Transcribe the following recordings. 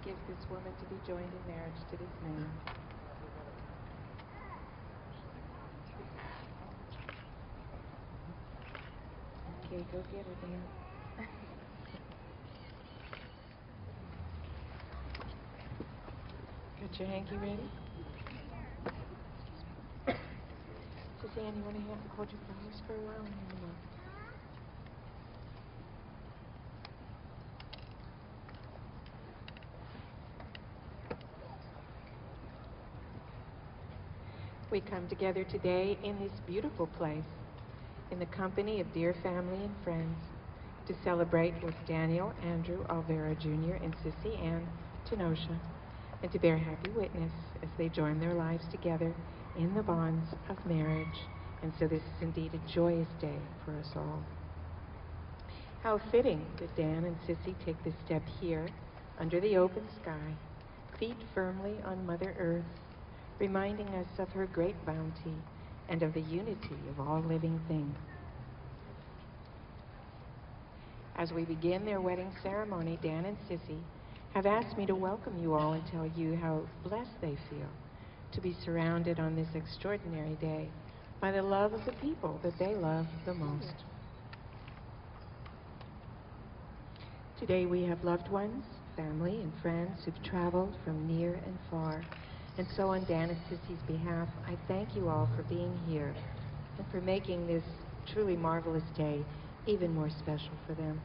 gives this woman to be joined in marriage to this man. Okay, go get her, Dan. Got your hanky ready? Suzanne, you want to hold your flowers for a while and hand them up? We come together today in this beautiful place, in the company of dear family and friends, to celebrate with Daniel, Andrew, Alvera Jr., and Sissy Ann Tenosha, and to bear happy witness as they join their lives together in the bonds of marriage. And so this is indeed a joyous day for us all. How fitting that Dan and Sissy take this step here, under the open sky, feet firmly on Mother Earth, reminding us of her great bounty and of the unity of all living things. As we begin their wedding ceremony, Dan and Sissy have asked me to welcome you all and tell you how blessed they feel to be surrounded on this extraordinary day by the love of the people that they love the most. Today we have loved ones, family, and friends who've traveled from near and far. And so on Dan and Sissy's behalf, I thank you all for being here and for making this truly marvelous day even more special for them.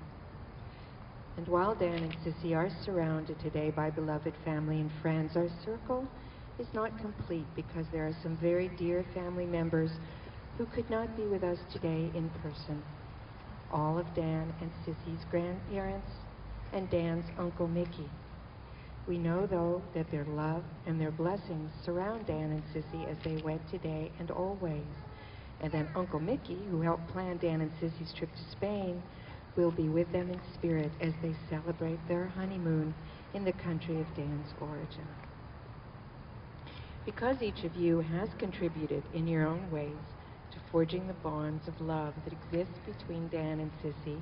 And while Dan and Sissy are surrounded today by beloved family and friends, our circle is not complete because there are some very dear family members who could not be with us today in person. All of Dan and Sissy's grandparents and Dan's Uncle Mickey. We know, though, that their love and their blessings surround Dan and Sissy as they wed today and always. And then Uncle Mickey, who helped plan Dan and Sissy's trip to Spain, will be with them in spirit as they celebrate their honeymoon in the country of Dan's origin. Because each of you has contributed in your own ways to forging the bonds of love that exist between Dan and Sissy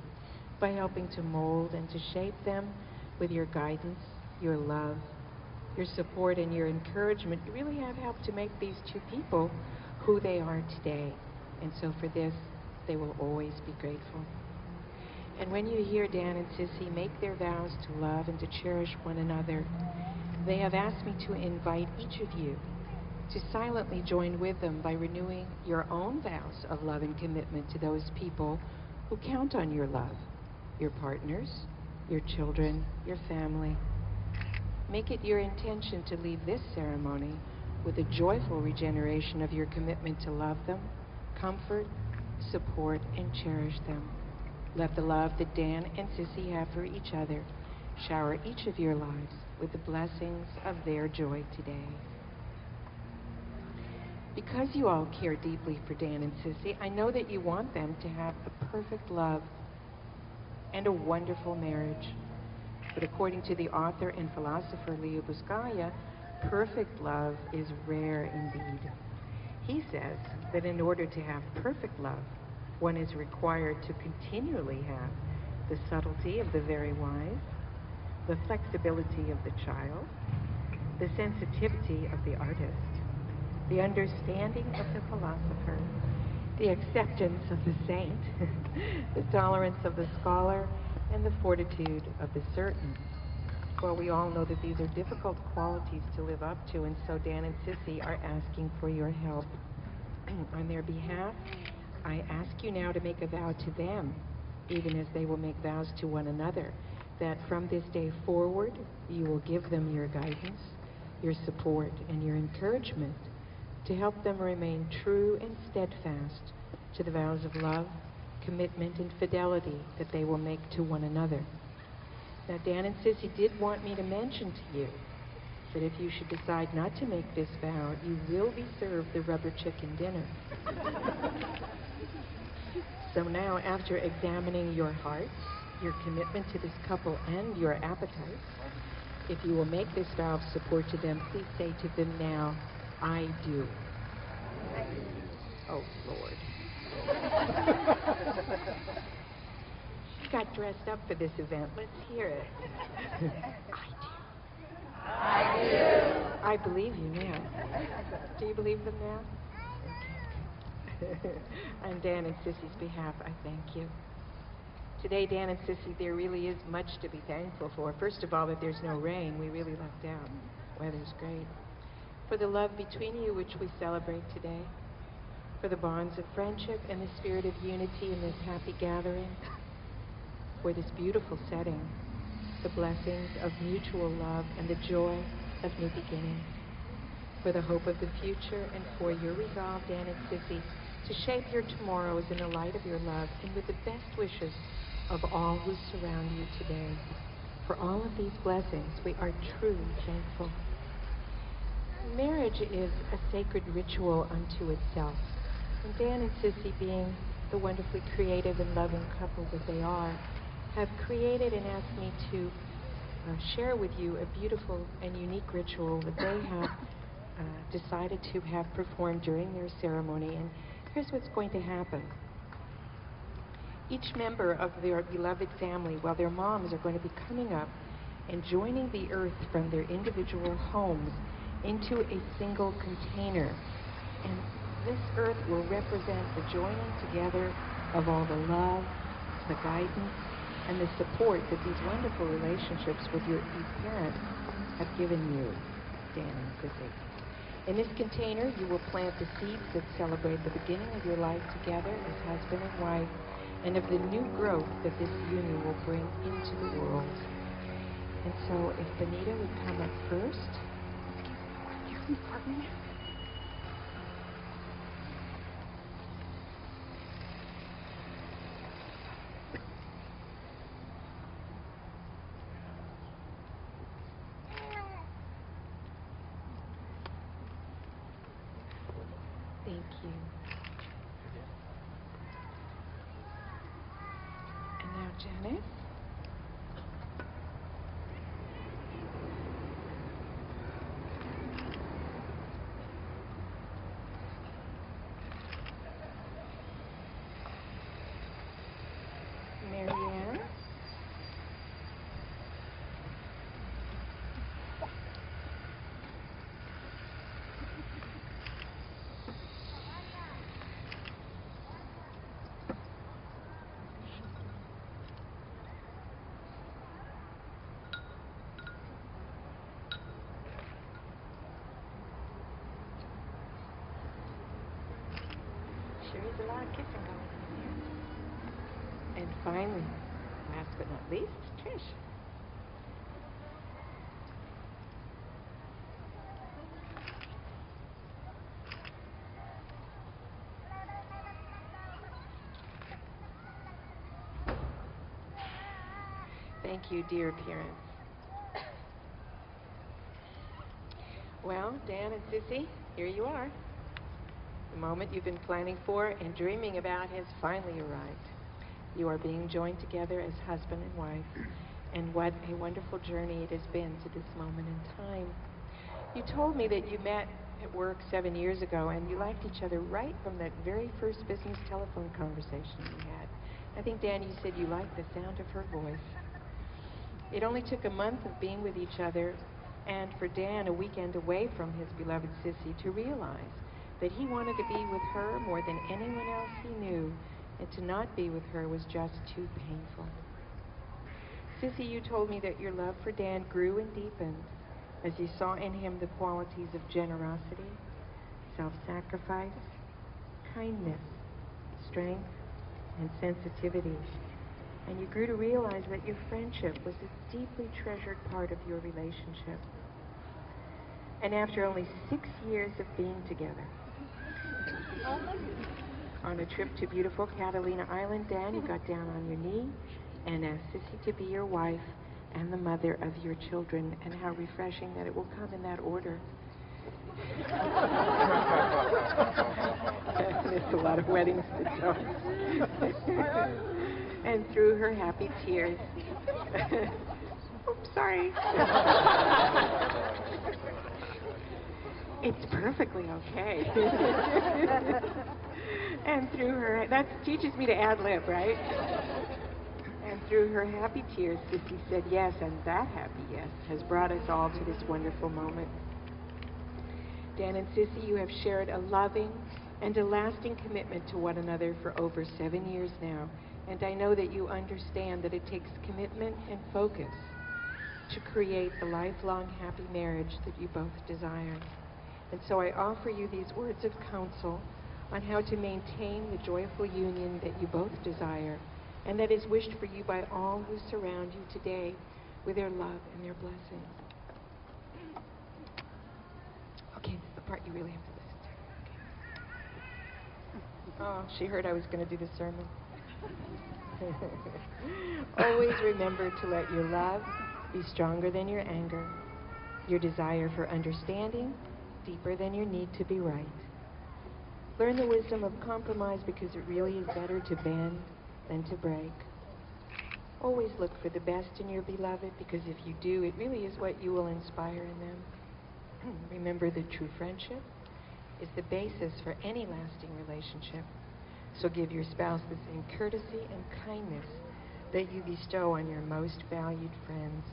by helping to mold and to shape them with your guidance, your love, your support, and your encouragement, you really have helped to make these two people who they are today. And so for this, they will always be grateful. And when you hear Dan and Sissy make their vows to love and to cherish one another, they have asked me to invite each of you to silently join with them by renewing your own vows of love and commitment to those people who count on your love, your partners, your children, your family. Make it your intention to leave this ceremony with a joyful regeneration of your commitment to love them, comfort, support, and cherish them. Let the love that Dan and Sissy have for each other shower each of your lives with the blessings of their joy today. Because you all care deeply for Dan and Sissy, I know that you want them to have a perfect love and a wonderful marriage. But according to the author and philosopher Leo Buscaglia, perfect love is rare indeed. He says that in order to have perfect love, one is required to continually have the subtlety of the very wise, the flexibility of the child, the sensitivity of the artist, the understanding of the philosopher, the acceptance of the saint, the tolerance of the scholar, and the fortitude of the certain. Well, we all know that these are difficult qualities to live up to, and so Dan and Sissy are asking for your help. On their behalf, I ask you now to make a vow to them, even as they will make vows to one another, that from this day forward, you will give them your guidance, your support, and your encouragement to help them remain true and steadfast to the vows of love, commitment, and fidelity that they will make to one another. Now, Dan and Sissy did want me to mention to you that if you should decide not to make this vow, you will be served the rubber chicken dinner. So now, after examining your hearts, your commitment to this couple, and your appetites, if you will make this vow of support to them, please say to them now, I do. Oh, Lord. Got dressed up for this event. Let's hear it. I do. I believe you now. Do you believe them now? Okay. On Dan and Sissy's behalf, I thank you. Today, Dan and Sissy, there really is much to be thankful for. First of all, that there's no rain. We really lucked out. Weather's great. For the love between you, which we celebrate today. For the bonds of friendship and the spirit of unity in this happy gathering. For this beautiful setting. The blessings of mutual love and the joy of new beginnings. For the hope of the future and for your resolve, Dan and Sissy, to shape your tomorrows in the light of your love and with the best wishes of all who surround you today. For all of these blessings, we are truly thankful. Marriage is a sacred ritual unto itself. And Dan and Sissy, being the wonderfully creative and loving couple that they are, have created and asked me to share with you a beautiful and unique ritual that they have decided to have performed during their ceremony. And here's what's going to happen. Each member of their beloved family, while their moms are going to be coming up and joining the earth from their individual homes into a single container. And this earth will represent the joining together of all the love, the guidance, and the support that these wonderful relationships with your parents have given you, Dan and Sissy. In this container, you will plant the seeds that celebrate the beginning of your life together as husband and wife, and of the new growth that this union will bring into the world. And so, if Benita would come up first. Excuse me, pardon me. Thank you. And now Janet. Marianne. Sure is a lot of kissing going on here. And finally, last but not least, Trish. Thank you, dear parents. Well, Dan and Sissy, here you are. The moment you've been planning for and dreaming about has finally arrived. You are being joined together as husband and wife, and what a wonderful journey it has been to this moment in time. You told me that you met at work 7 years ago, and you liked each other right from that very first business telephone conversation you had. I think, Dan, you said you liked the sound of her voice. It only took a month of being with each other, and for Dan, a weekend away from his beloved Sissy, to realize that he wanted to be with her more than anyone else he knew, and to not be with her was just too painful. Sissy, you told me that your love for Dan grew and deepened as you saw in him the qualities of generosity, self-sacrifice, kindness, strength, and sensitivity. And you grew to realize that your friendship was a deeply treasured part of your relationship. And after only 6 years of being together, on a trip to beautiful Catalina Island, Dan, you got down on your knee and asked Sissy to be your wife and the mother of your children. And how refreshing that it will come in that order. There's a lot of weddings to join. And through her happy tears. Oops, sorry. It's perfectly okay. And through her, that teaches me to ad lib, right? And Through her happy tears, Sissy said yes, and that happy yes has brought us all to this wonderful moment. Dan and Sissy, you have shared a loving and a lasting commitment to one another for over 7 years now, and I know that you understand that it takes commitment and focus to create the lifelong happy marriage that you both desire. And so I offer you these words of counsel on how to maintain the joyful union that you both desire and that is wished for you by all who surround you today with their love and their blessings. Okay, this is the part you really have to listen to. Okay. Oh, she heard I was going to do the sermon. Always remember to let your love be stronger than your anger, your desire for understanding deeper than your need to be right. Learn the wisdom of compromise because it really is better to bend than to break. Always look for the best in your beloved because if you do, it really is what you will inspire in them. Remember that true friendship is the basis for any lasting relationship. So give your spouse the same courtesy and kindness that you bestow on your most valued friends.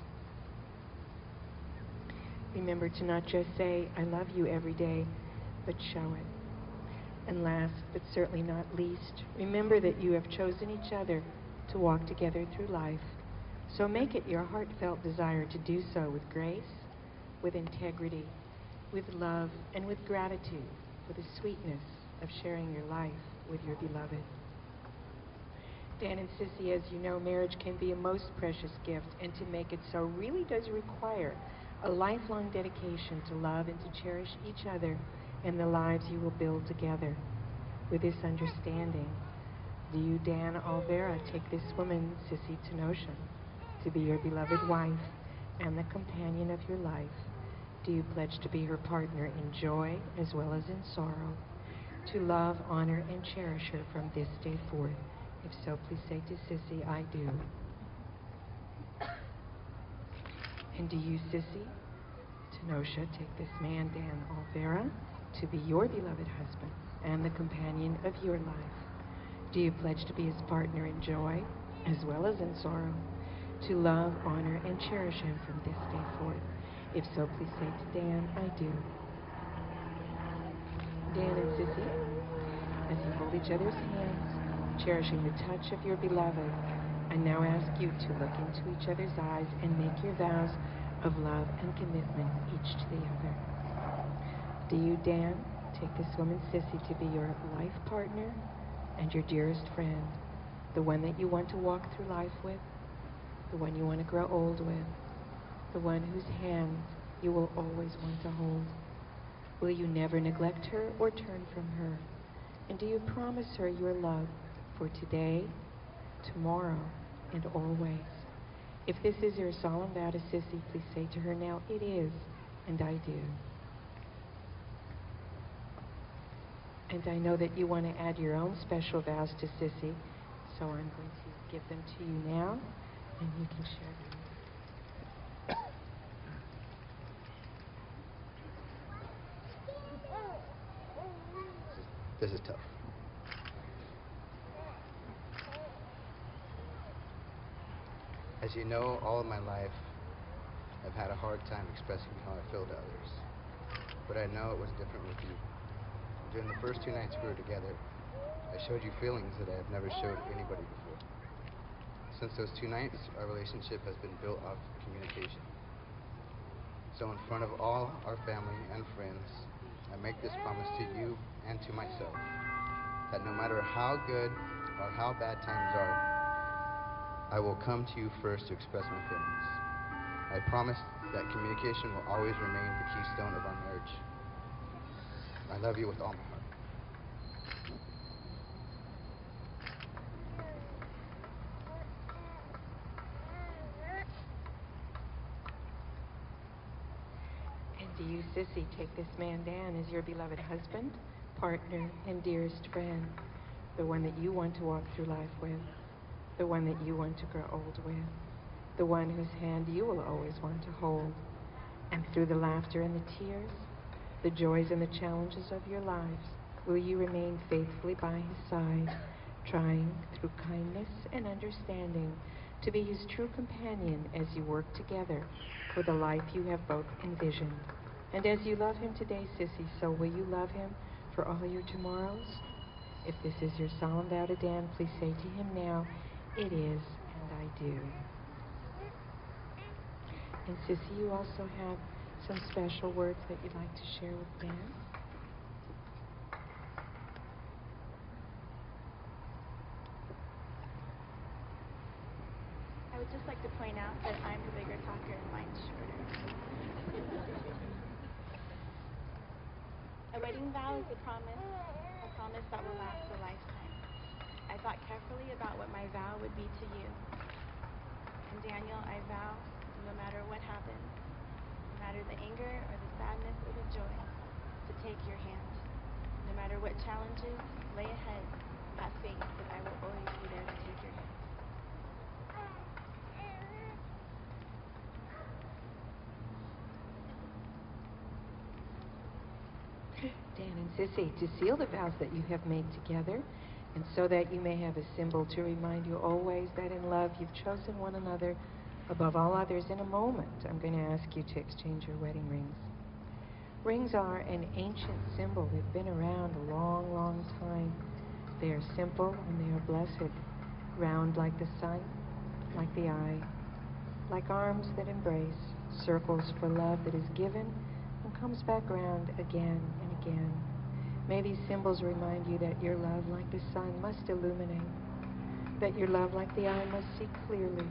Remember to not just say, I love you every day, but show it. And last, but certainly not least, remember that you have chosen each other to walk together through life. So make it your heartfelt desire to do so with grace, with integrity, with love, and with gratitude for the sweetness of sharing your life with your beloved. Dan and Sissy, as you know, marriage can be a most precious gift, and to make it so really does require a lifelong dedication to love and to cherish each other and the lives you will build together. With this understanding, do you, Dan Alvera, take this woman, Sissy Tenosha, to be your beloved wife and the companion of your life? Do you pledge to be her partner in joy as well as in sorrow, to love, honor, and cherish her from this day forth? If so, please say to Sissy, I do. And do you, Sissy Tenosha, take this man, Dan Alvera, to be your beloved husband and the companion of your life? Do you pledge to be his partner in joy as well as in sorrow, to love, honor, and cherish him from this day forth? If so, please say to Dan, I do. Dan and Sissy, as you hold each other's hands, cherishing the touch of your beloved, I now ask you to look into each other's eyes and make your vows of love and commitment each to the other. Do you, Dan, take this woman, Sissy, to be your life partner and your dearest friend, the one that you want to walk through life with, the one you want to grow old with, the one whose hand you will always want to hold? Will you never neglect her or turn from her? And do you promise her your love for today, tomorrow, and always? If this is your solemn vow to Sissy, please say to her now, it is, and I do. And I know that you want to add your own special vows to Sissy, so I'm going to give them to you now, and you can share them. This is tough. As you know, all of my life, I've had a hard time expressing how I feel to others. But I know it was different with you. During the first 2 nights we were together, I showed you feelings that I have never showed anybody before. Since those 2 nights, our relationship has been built off communication. So in front of all our family and friends, I make this promise to you and to myself, that no matter how good or how bad times are, I will come to you first to express my feelings. I promise that communication will always remain the keystone of our marriage. I love you with all my heart. And do you, Sissy, take this man, Dan, as your beloved husband, partner, and dearest friend, the one that you want to walk through life with, the one that you want to grow old with, the one whose hand you will always want to hold, and through the laughter and the tears, the joys and the challenges of your lives, will you remain faithfully by his side, trying through kindness and understanding to be his true companion as you work together for the life you have both envisioned. And as you love him today, Sissy, so will you love him for all your tomorrows? If this is your solemn vow to Dan, please say to him now, "It is, and I do." And Sissy, you also have some special words that you'd like to share with Dan? I would just like to point out that I'm the bigger talker and mine's shorter. A wedding vow is a promise that will last a lifetime. I thought carefully about what my vow would be to you. And Daniel, I vow, no matter what happens, no matter the anger or the sadness or the joy, to take your hand. No matter what challenges lay ahead, have faith that I will always be there to take your hand. Dan and Sissy, to seal the vows that you have made together, and so that you may have a symbol to remind you always that in love you've chosen one another above all others, in a moment I'm going to ask you to exchange your wedding rings. Rings are an ancient symbol. They've been around a long, long time. They are simple and they are blessed, round like the sun, like the eye, like arms that embrace, circles for love that is given and comes back round again and again. May these symbols remind you that your love like the sun must illuminate, that your love like the eye must see clearly,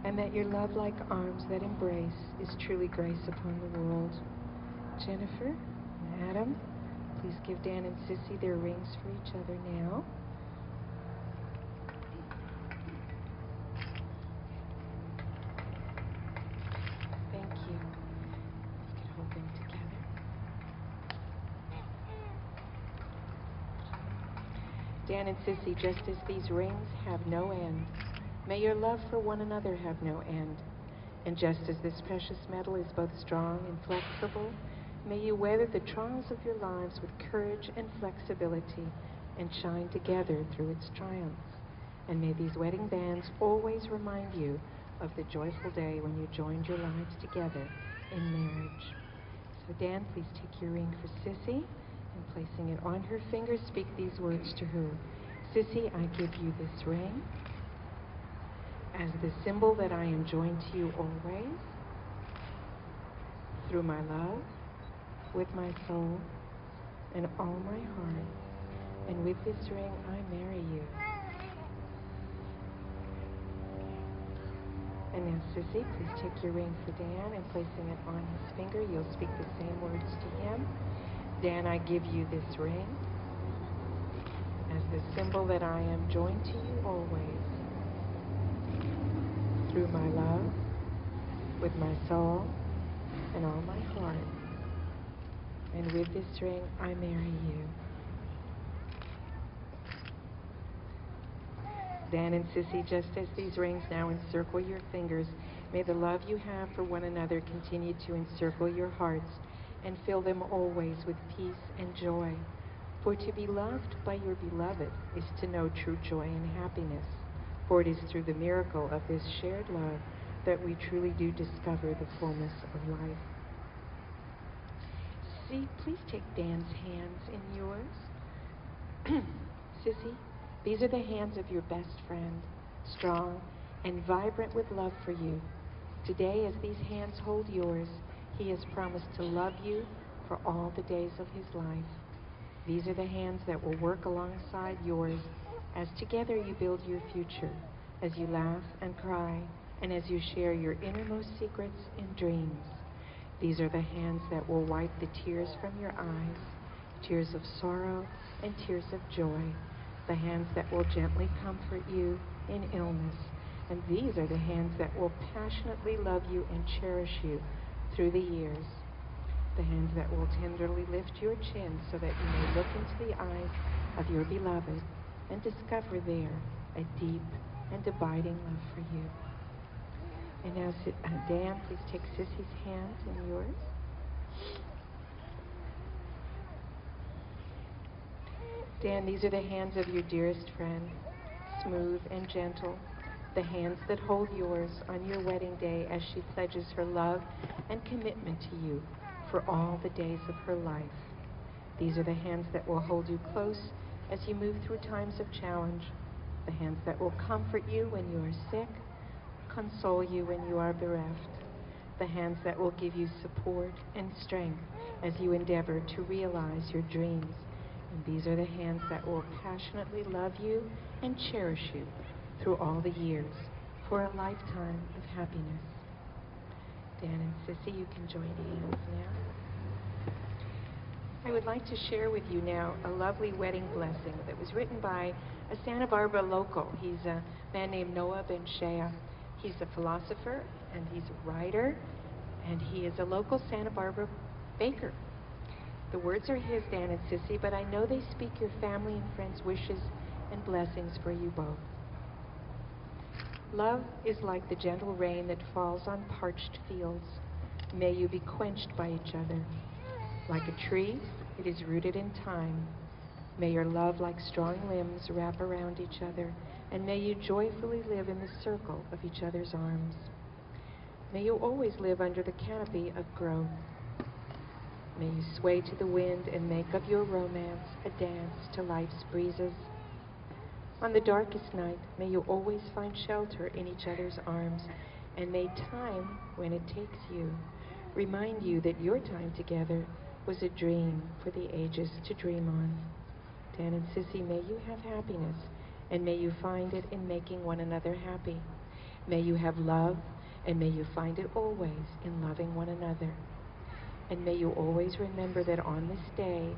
and that your love like arms that embrace is truly grace upon the world. Jennifer and Adam, please give Dan and Sissy their rings for each other now. Thank you. You can hold them together. Dan and Sissy, just as these rings have no end, may your love for one another have no end. And just as this precious metal is both strong and flexible, may you weather the trials of your lives with courage and flexibility and shine together through its triumphs. And may these wedding bands always remind you of the joyful day when you joined your lives together in marriage. So Dan, please take your ring for Sissy, and placing it on her finger, speak these words to her. Sissy, I give you this ring as the symbol that I am joined to you always, through my love, with my soul, and all my heart. And with this ring, I marry you. And now, Sissy, please take your ring for Dan, and placing it on his finger, you'll speak the same words to him. Dan, I give you this ring as the symbol that I am joined to you always, through my love, with my soul, and all my heart. And with this ring, I marry you. Dan and Sissy, just as these rings now encircle your fingers, may the love you have for one another continue to encircle your hearts and fill them always with peace and joy. For to be loved by your beloved is to know true joy and happiness. For it is through the miracle of this shared love that we truly do discover the fullness of life. Sissy, please take Dan's hands in yours. Sissy, these are the hands of your best friend, strong and vibrant with love for you. Today, as these hands hold yours, he has promised to love you for all the days of his life. These are the hands that will work alongside yours as together you build your future, as you laugh and cry, and as you share your innermost secrets and dreams. These are the hands that will wipe the tears from your eyes, tears of sorrow and tears of joy, the hands that will gently comfort you in illness. And these are the hands that will passionately love you and cherish you through the years. The hands that will tenderly lift your chin so that you may look into the eyes of your beloved and discover there a deep and abiding love for you. And now, Dan, please take Sissy's hands in yours. Dan, these are the hands of your dearest friend, smooth and gentle, the hands that hold yours on your wedding day as she pledges her love and commitment to you for all the days of her life. These are the hands that will hold you close as you move through times of challenge, the hands that will comfort you when you are sick, console you when you are bereft, the hands that will give you support and strength as you endeavor to realize your dreams. And these are the hands that will passionately love you and cherish you through all the years for a lifetime of happiness. Dan and Sissy, you can join hands now. I would like to share with you now a lovely wedding blessing that was written by a Santa Barbara local. He's a man named Noah Ben Shea. He's a philosopher and he's a writer, and he is a local Santa Barbara baker. The words are his, Dan and Sissy, but I know they speak your family and friends' wishes and blessings for you both. Love is like the gentle rain that falls on parched fields. May you be quenched by each other. Like a tree, it is rooted in time. May your love like strong limbs wrap around each other, and may you joyfully live in the circle of each other's arms. May you always live under the canopy of growth. May you sway to the wind and make of your romance a dance to life's breezes. On the darkest night, may you always find shelter in each other's arms, and may time, when it takes you, remind you that your time together was a dream for the ages to dream on. Dan and Sissy, may you have happiness, and may you find it in making one another happy. May you have love, and may you find it always in loving one another. And may you always remember that on this day,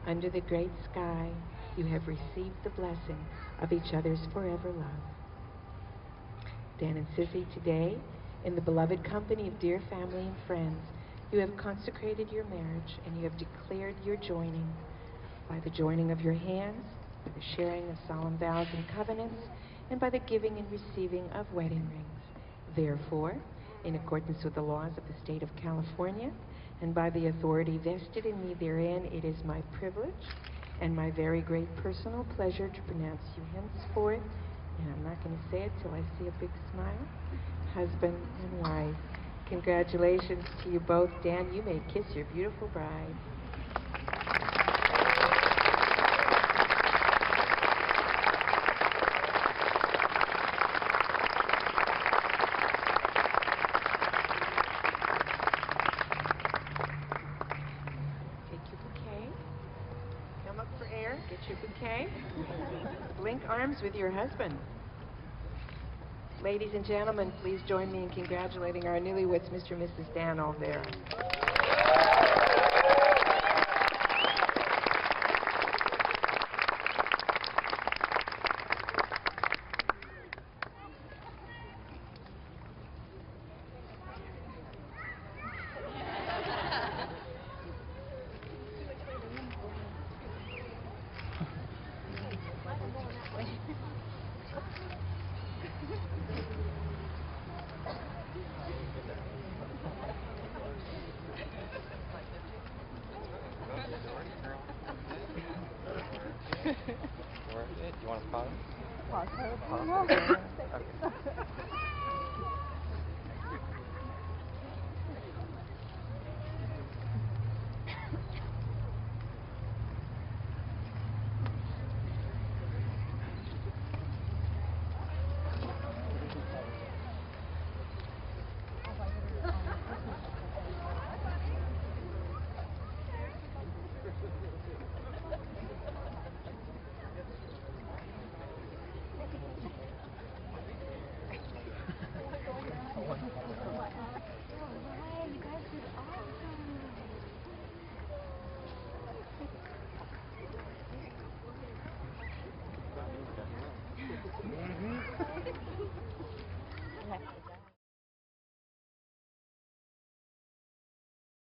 under the great sky, you have received the blessing of each other's forever love. Dan and Sissy, today, in the beloved company of dear family and friends, you have consecrated your marriage and you have declared your joining by the joining of your hands, by the sharing of solemn vows and covenants, and by the giving and receiving of wedding rings. Therefore, in accordance with the laws of the state of California, and by the authority vested in me therein, it is my privilege and my very great personal pleasure to pronounce you henceforth, and I'm not going to say it till I see a big smile, husband and wife. Congratulations to you both. Dan, you may kiss your beautiful bride. Get your bouquet. Link arms with your husband. Ladies and gentlemen, please join me in congratulating our newlyweds, Mr. and Mrs. Dan Olvera. Do you want to pause? Pause. Pause. Okay.